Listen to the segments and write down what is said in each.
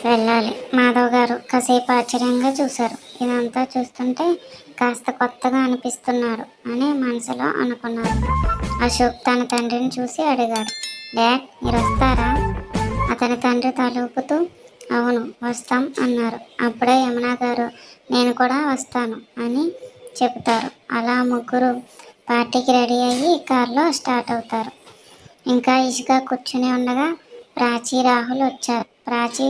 వెళ్ళాలి. మాధవ్ గారు కాసేపు ఆశ్చర్యంగా చూశారు. ఇదంతా చూస్తుంటే కాస్త కొత్తగా అనిపిస్తున్నాడు అని మనసులో అనుకున్నారు. అశోక్ తన తండ్రిని చూసి అడిగాడు, డాడ్ మీరు వస్తారా? అతని తండ్రి తలూపుతూ అవును వస్తాం అన్నారు. అప్పుడే యమున గారు నేను కూడా వస్తాను అని చెబుతారు. అలా ముగ్గురు పార్టీకి రెడీ అయ్యి కారులో స్టార్ట్ అవుతారు. ఇంకా ఇసుక కూర్చుని ఉండగా ప్రాచి రాహుల్ వచ్చారు. ప్రాచి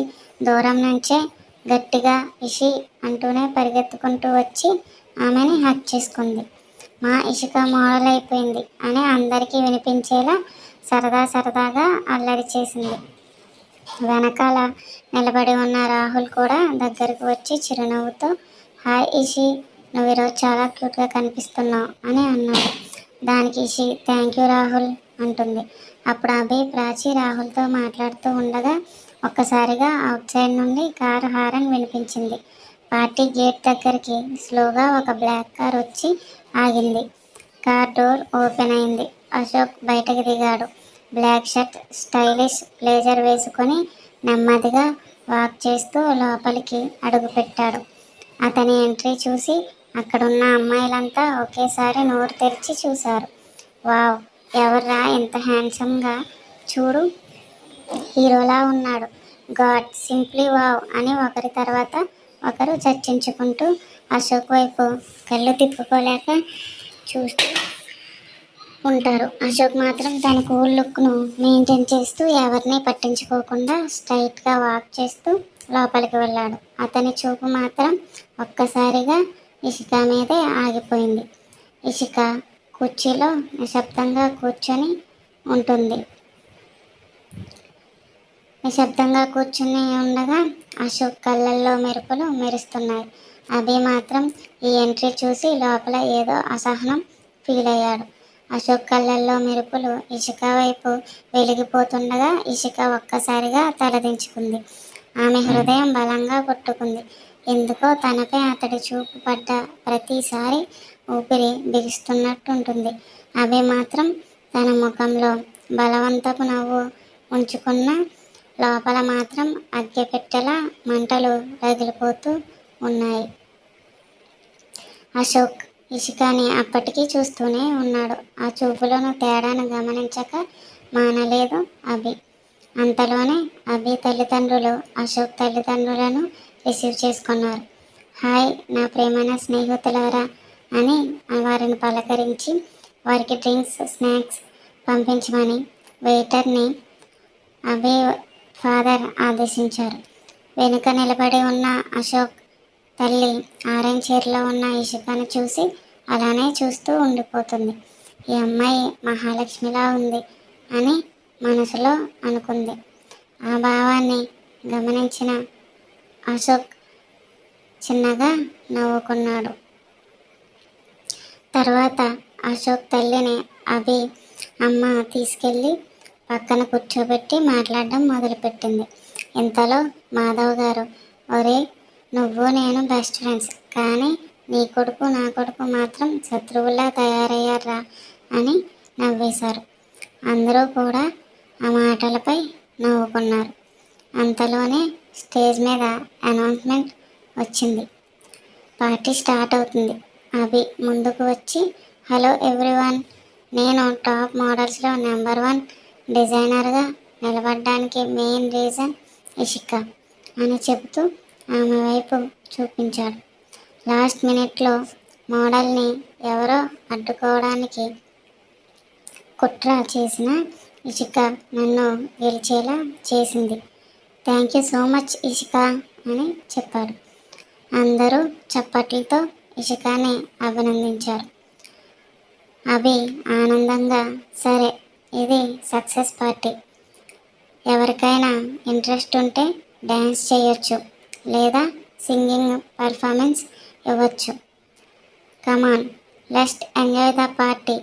దూరం నుంచే గట్టిగా ఇషి అంటూనే పరిగెత్తుకుంటూ వచ్చి ఆమెని హక్ చేసుకుంది. మా ఇసుక మోడల్ అయిపోయింది అని అందరికీ వినిపించేలా సరదాగా అల్లరి చేసింది. వెనకాల నిలబడి ఉన్న రాహుల్ కూడా దగ్గరకు వచ్చి చిరునవ్వుతో హాయ్ ఇషి, నువ్వు ఈరోజు చాలా క్యూట్గా కనిపిస్తున్నావు అని అన్నాడు. దానికి ఇషి థ్యాంక్ యూ రాహుల్ అంటుంది. అప్పుడు అభి ప్రాచి రాహుల్తో మాట్లాడుతూ ఉండగా ఒక్కసారిగా అవుట్ సైడ్ నుండి కారు హారన్ వినిపించింది. పార్టీ గేట్ దగ్గరికి స్లోగా ఒక బ్లాక్ కార్ వచ్చి ఆగింది. కార్ డోర్ ఓపెన్ అయింది. అశోక్ బయటకు దిగాడు. బ్లాక్ షర్ట్, స్టైలిష్ బ్లేజర్ వేసుకొని నెమ్మదిగా వాక్ చేస్తూ లోపలికి అడుగుపెట్టాడు. అతని ఎంట్రీ చూసి అక్కడున్న అమ్మాయిలంతా ఒకేసారి నోరు తెరిచి చూశారు. వావ్, ఎవర్రా ఇంత హ్యాండ్సమ్గా, చూడు హీరోలా ఉన్నాడు, గాడ్ సింప్లీ వావ్ అని ఒకరి తర్వాత ఒకరు చర్చించుకుంటూ అశోక్ వైపు కళ్ళు తిప్పుకోలేక చూస్తూ ఉంటారు. అశోక్ మాత్రం తన కూల్ లుక్ను మెయింటైన్ చేస్తూ ఎవరిని పట్టించుకోకుండా స్ట్రైట్గా వాక్ చేస్తూ లోపలికి వెళ్ళాడు. అతని చూపు మాత్రం ఒక్కసారిగా ఇషిక మీదే ఆగిపోయింది. ఇషిక కుర్చీలో నిశ్శబ్దంగా కూర్చొని ఉంటుంది. నిశ్శబ్దంగా కూర్చుని ఉండగా అశోక్ కళ్ళల్లో మెరుపులు మెరుస్తున్నాయి. అభి మాత్రం ఈ ఎంట్రీ చూసి లోపల ఏదో అసహనం ఫీల్ అయ్యాడు. అశోక్ కళ్ళల్లో మెరుపులు ఇషిక వైపు వెలిగిపోతుండగా ఇషిక ఒక్కసారిగా తలదించుకుంది. ఆమె హృదయం బలంగా కొట్టుకుంది. ఎందుకో తనపై అతడి చూపు పడ్డ ప్రతిసారి ఊపిరి బిగుస్తున్నట్టుంటుంది. అభి మాత్రం తన ముఖంలో బలవంతపు నవ్వు ఉంచుకున్న లోపల మాత్రం అగ్గిపెట్టెలా మంటలు రగిలిపోతూ ఉన్నాయి. అశోక్ ఇషికాని అప్పటికీ చూస్తూనే ఉన్నాడు. ఆ చూపులోని తేడాను గమనించక మానలేదు అభి. అంతలోనే అభి తల్లిదండ్రులు అశోక్ తల్లిదండ్రులను రిసీవ్ చేసుకున్నారు. హాయ్ నా ప్రేమైన స్నేహితులారా అని వారిని పలకరించి వారికి డ్రింక్స్, స్నాక్స్ పంపించమని వెయిటర్ని అభి ఫాదర్ ఆదేశించారు. వెనుక నిలబడి ఉన్న అశోక్ తల్లి ఆరెంజ్ చైర్లో ఉన్న ఇషికను చూసి అలానే చూస్తూ ఉండిపోతుంది. ఈ అమ్మాయి మహాలక్ష్మిలా ఉంది అని మనసులో అనుకుంది. ఆ భావాన్ని గమనించిన అశోక్ చిన్నగా నవ్వుకున్నాడు. తర్వాత అశోక్ తల్లిని అభి అమ్మ తీసుకెళ్ళి పక్కన కూర్చోబెట్టి మాట్లాడడం మొదలుపెట్టింది. ఇంతలో మాధవ్ గారు ఒరే నువ్వు నేను బెస్ట్ ఫ్రెండ్స్, కానీ నీ కొడుకు నా కొడుకు మాత్రం శత్రువులా తయారయ్యారా అని నవ్వేశారు. అందరూ కూడా ఆ మాటలపై నవ్వుకున్నారు. అంతలోనే స్టేజ్ మీద అనౌన్స్మెంట్ వచ్చింది. పార్టీ స్టార్ట్ అవుతుంది. అభి ముందుకు వచ్చి హలో ఎవ్రీవన్, నేను టాప్ మోడల్స్లో నెంబర్ 1 డిజైనర్గా నిలబడడానికి మెయిన్ రీజన్ ఇషిక అని చెబుతూ ఆమె వైపు చూపించాడు. లాస్ట్ మినిట్లో మోడల్ని ఎవరో అడ్డుకోవడానికి కుట్ర చేసిన ఇషిక నన్ను గెలిచేలా చేసింది. Thank you so much Ishika అని చెప్పాడు. అందరూ చప్పట్లతో ఇషికాని అభినందించారు. అభి ఆనందంగా సరే ఇది సక్సెస్ పార్టీ, ఎవరికైనా ఇంట్రెస్ట్ ఉంటే డ్యాన్స్ చేయొచ్చు లేదా సింగింగ్ పర్ఫార్మెన్స్ ఇవ్వచ్చు, come on let's enjoy the party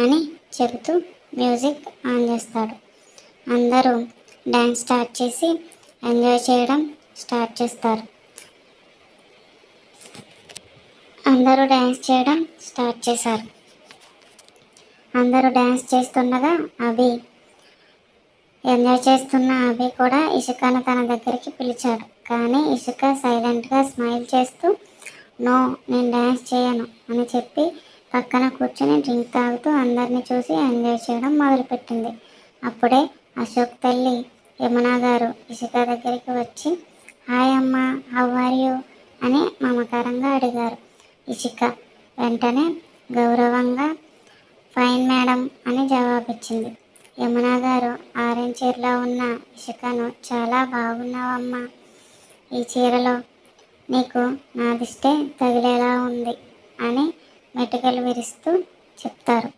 అని చెబుతూ మ్యూజిక్ ఆన్ చేస్తాడు. అందరూ డ్యాన్స్ స్టార్ట్ చేసి ఎంజాయ్ చేయడం స్టార్ట్ చేస్తారు. అందరూ డ్యాన్స్ చేయడం స్టార్ట్ చేశారు. అందరూ డ్యాన్స్ చేస్తుండగా అభి ఎంజాయ్ చేస్తున్న అభి కూడా ఇషికాను తన దగ్గరికి పిలిచాడు. కానీ ఇషిక సైలెంట్గా స్మైల్ చేస్తూ నో, నేను డ్యాన్స్ చేయను అని చెప్పి పక్కన కూర్చొని డ్రింక్ తాగుతూ అందరినీ చూసి ఎంజాయ్ చేయడం మొదలుపెట్టింది. అప్పుడే అశోక్ తల్లి యమునా గారు ఇషిక దగ్గరికి వచ్చి హాయ్ అమ్మా, హౌ ఆర్ యూ అని మమకారంగా అడిగారు. ఇషిక వెంటనే గౌరవంగా ఫైన్ మేడం అని జవాబిచ్చింది. యమునా గారు ఆరెంజ్ చీరలో ఉన్న ఇషికను చాలా బాగున్నావమ్మా, ఈ చీరలో నీకు నా దిష్టే తగిలేలా ఉంది అని మెటికలు విరుస్తూ చెప్తారు.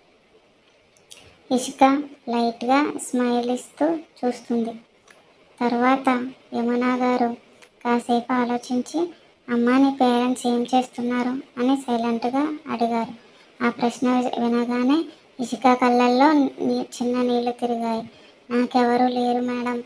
ఇషిక లైట్గా స్మైల్ ఇస్తూ చూస్తుంది. తర్వాత యమునా గారు కాసేపు ఆలోచించి అమ్మా, నీ పేరెంట్స్ ఏం చేస్తున్నారు అని సైలెంట్గా అడిగారు. ఆ ప్రశ్న వినగానే ఇషిక కళ్ళల్లో చిన్న నీళ్లు తిరిగాయి. నాకెవరూ లేరు మేడం,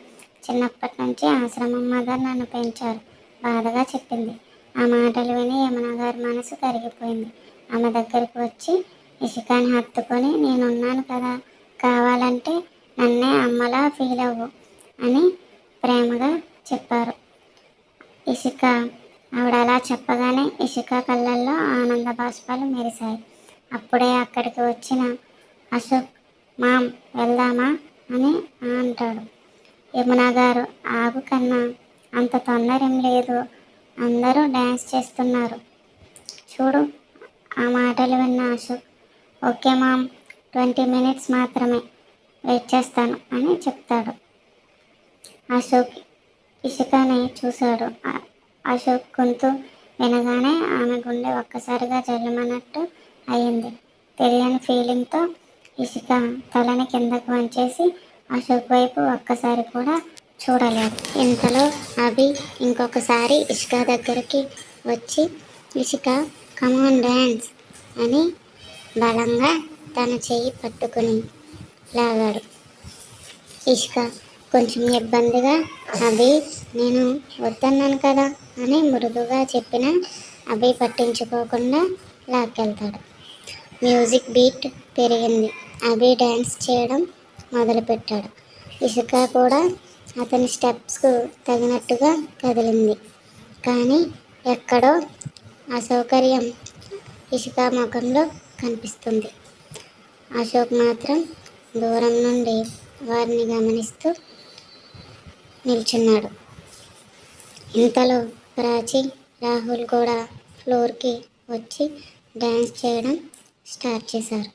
చిన్నప్పటి నుంచి ఆశ్రమం మదర్ నన్ను పెంచారు బాధగా చెప్పింది. ఆ మాటలు విని యమున గారి మనసు కరిగిపోయింది. ఆమె దగ్గరికి వచ్చి ఇషికాని హత్తుకొని నేనున్నాను కదా, కావాలంటే నన్నే అమ్మలా ఫీల్ అవ్వు అని ప్రేమగా చెప్పారు. ఇషిక ఆవిడ అలా చెప్పగానే ఇషిక కళ్ళల్లో ఆనంద బాష్పాలు మెరిశాయి. అప్పుడే అక్కడికి వచ్చిన అశోక్ మామ్ వెళ్దామా అని అంటాడు. యమునా గారు ఆగు కన్నా, అంత తొందర ఏం లేదు, అందరూ డ్యాన్స్ చేస్తున్నారు చూడు. ఆ మాటలు విన్న అశోక్ ఓకే మామ్, 20 minutes మాత్రమే వెయిట్ చేస్తాను అని చెప్తాడు. అశోక్ ఇషికని చూశాడు. అశోక్ గొంతు వినగానే ఆమె గుండె ఒక్కసారిగా జల్లుమన్నట్టు అయింది. తెలియని ఫీలింగ్తో ఇషిక తలని కిందకు వంచేసి అశోక్ వైపు ఒక్కసారి కూడా చూడలేదు. ఇంతలో అభి ఇంకొకసారి ఇషిక దగ్గరికి వచ్చి ఇషిక కమాన్ డ్యాన్స్ అని బలంగా తన చెయ్యి పట్టుకుని లాగాడు. ఇషిక కొంచెం ఇబ్బందిగా అభి నేను వద్దన్నాను కదా అని మృదువుగా చెప్పిన అభి పట్టించుకోకుండా లాక్కెళ్తాడు. మ్యూజిక్ బీట్ పెరిగింది. అభి డ్యాన్స్ చేయడం మొదలుపెట్టాడు. ఇషిక కూడా అతని స్టెప్స్కు తగినట్టుగా కదిలింది. కానీ ఎక్కడో అసౌకర్యం ఇషిక ముఖంలో కనిపిస్తుంది. అశోక్ మాత్రం దూరం నుండి వారిని గమనిస్తూ నిల్చున్నాడు. ఇంతలో ప్రాచి, రాహుల్ కూడా ఫ్లోర్కి వచ్చి డ్యాన్స్ చేయడం స్టార్ట్ చేశారు.